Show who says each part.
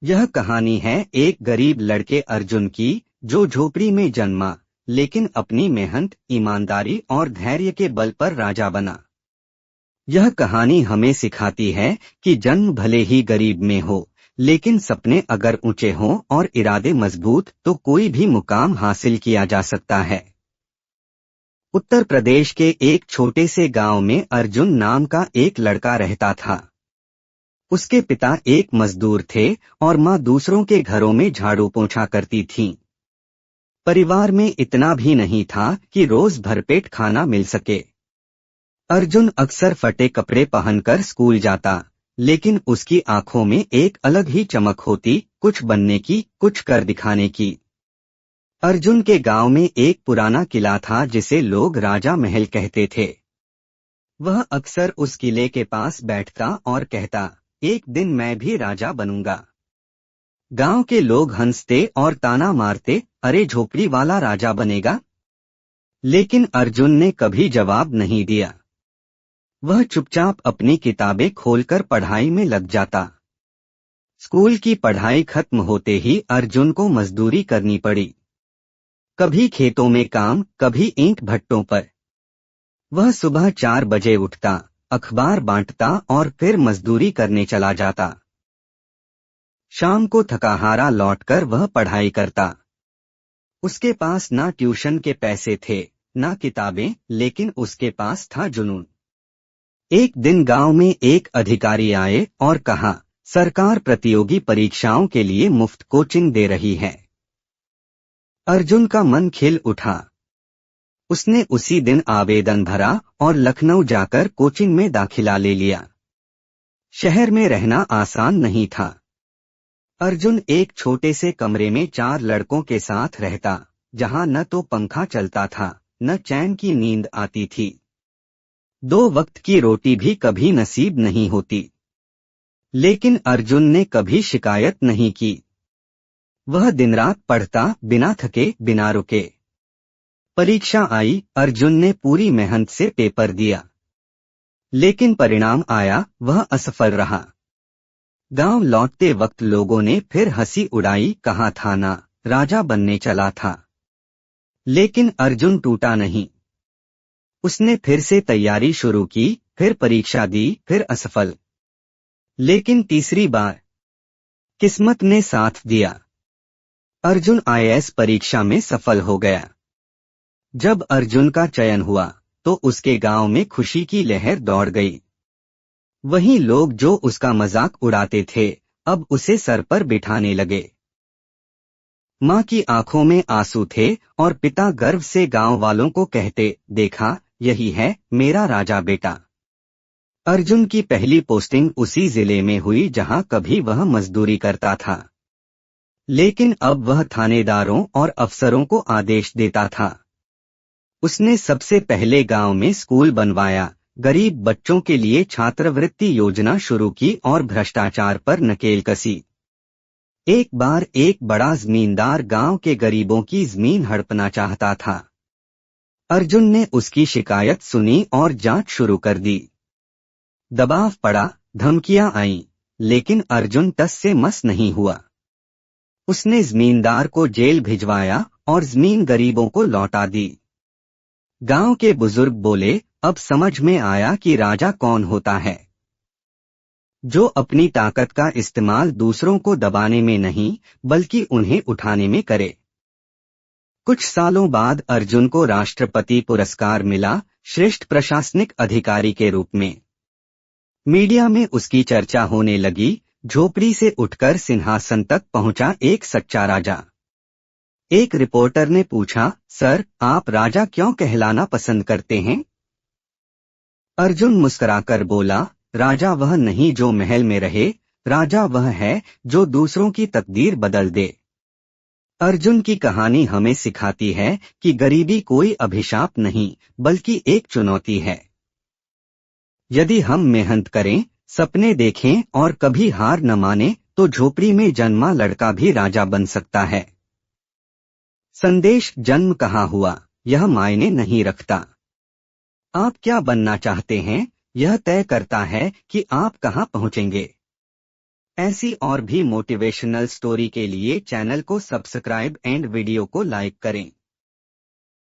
Speaker 1: यह कहानी है एक गरीब लड़के अर्जुन की, जो झोपड़ी में जन्मा, लेकिन अपनी मेहनत, ईमानदारी और धैर्य के बल पर राजा बना। यह कहानी हमें सिखाती है कि जन्म भले ही गरीब में हो, लेकिन सपने अगर ऊंचे हों और इरादे मजबूत तो कोई भी मुकाम हासिल किया जा सकता है। उत्तर प्रदेश के एक छोटे से गांव में अर्जुन नाम का एक लड़का रहता था। उसके पिता एक मजदूर थे और माँ दूसरों के घरों में झाड़ू पोंछा करती थीं। परिवार में इतना भी नहीं था कि रोज भरपेट खाना मिल सके। अर्जुन अक्सर फटे कपड़े पहनकर स्कूल जाता, लेकिन उसकी आंखों में एक अलग ही चमक होती, कुछ बनने की, कुछ कर दिखाने की। अर्जुन के गांव में एक पुराना किला था जिसे लोग राजा महल कहते थे। वह अक्सर उस किले के पास बैठता और कहता, एक दिन मैं भी राजा बनूंगा। गांव के लोग हंसते और ताना मारते, अरे झोपड़ी वाला राजा बनेगा। लेकिन अर्जुन ने कभी जवाब नहीं दिया। वह चुपचाप अपनी किताबें खोलकर पढ़ाई में लग जाता। स्कूल की पढ़ाई खत्म होते ही अर्जुन को मजदूरी करनी पड़ी। कभी खेतों में काम, कभी ईंट भट्टों पर। वह सुबह 4 बजे उठता, अखबार बांटता और फिर मजदूरी करने चला जाता। शाम को थकाहारा लौटकर वह पढ़ाई करता। उसके पास ना ट्यूशन के पैसे थे, ना किताबें, लेकिन उसके पास था जुनून। एक दिन गांव में एक अधिकारी आए और कहा, सरकार प्रतियोगी परीक्षाओं के लिए मुफ्त कोचिंग दे रही है। अर्जुन का मन खिल उठा। उसने उसी दिन आवेदन भरा और लखनऊ जाकर कोचिंग में दाखिला ले लिया। शहर में रहना आसान नहीं था। अर्जुन एक छोटे से कमरे में 4 लड़कों के साथ रहता, जहां न तो पंखा चलता था, न चैन की नींद आती थी। 2 वक्त की रोटी भी कभी नसीब नहीं होती। लेकिन अर्जुन ने कभी शिकायत नहीं की। वह दिन रात पढ़ता, बिना थके, बिना रुके। परीक्षा आई, अर्जुन ने पूरी मेहनत से पेपर दिया। लेकिन परिणाम आया, वह असफल रहा। गांव लौटते वक्त लोगों ने फिर हंसी उड़ाई, कहा था ना, राजा बनने चला था। लेकिन अर्जुन टूटा नहीं। उसने फिर से तैयारी शुरू की, फिर परीक्षा दी, फिर असफल। लेकिन तीसरी बार किस्मत ने साथ दिया। अर्जुन आईएएस परीक्षा में सफल हो गया। जब अर्जुन का चयन हुआ तो उसके गांव में खुशी की लहर दौड़ गई। वहीं लोग जो उसका मजाक उड़ाते थे, अब उसे सर पर बिठाने लगे। माँ की आंखों में आंसू थे और पिता गर्व से गांव वालों को कहते, देखा, यही है मेरा राजा बेटा। अर्जुन की पहली पोस्टिंग उसी जिले में हुई जहां कभी वह मजदूरी करता था। लेकिन अब वह थानेदारों और अफसरों को आदेश देता था। उसने सबसे पहले गांव में स्कूल बनवाया, गरीब बच्चों के लिए छात्रवृत्ति योजना शुरू की और भ्रष्टाचार पर नकेल कसी। एक बार एक बड़ा जमींदार गांव के गरीबों की जमीन हड़पना चाहता था। अर्जुन ने उसकी शिकायत सुनी और जांच शुरू कर दी। दबाव पड़ा, धमकियां आईं, लेकिन अर्जुन टस से मस नहीं हुआ। उसने जमींदार को जेल भिजवाया और जमीन गरीबों को लौटा दी। गांव के बुजुर्ग बोले, अब समझ में आया कि राजा कौन होता है, जो अपनी ताकत का इस्तेमाल दूसरों को दबाने में नहीं, बल्कि उन्हें उठाने में करे। कुछ सालों बाद अर्जुन को राष्ट्रपति पुरस्कार मिला, श्रेष्ठ प्रशासनिक अधिकारी के रूप में। मीडिया में उसकी चर्चा होने लगी। झोपड़ी से उठकर सिंहासन तक पहुंचा एक सच्चा राजा। एक रिपोर्टर ने पूछा, सर, आप राजा क्यों कहलाना पसंद करते हैं? अर्जुन मुस्कुराकर बोला, राजा वह नहीं जो महल में रहे, राजा वह है जो दूसरों की तकदीर बदल दे। अर्जुन की कहानी हमें सिखाती है कि गरीबी कोई अभिशाप नहीं, बल्कि एक चुनौती है। यदि हम मेहनत करें, सपने देखें और कभी हार न माने, तो झोपड़ी में जन्मा लड़का भी राजा बन सकता है। संदेश, जन्म कहाँ हुआ, यह मायने नहीं रखता। आप क्या बनना चाहते हैं, यह तय करता है कि आप कहाँ पहुँचेंगे। ऐसी और भी मोटिवेशनल स्टोरी के लिए चैनल को सब्सक्राइब एंड वीडियो को लाइक करें।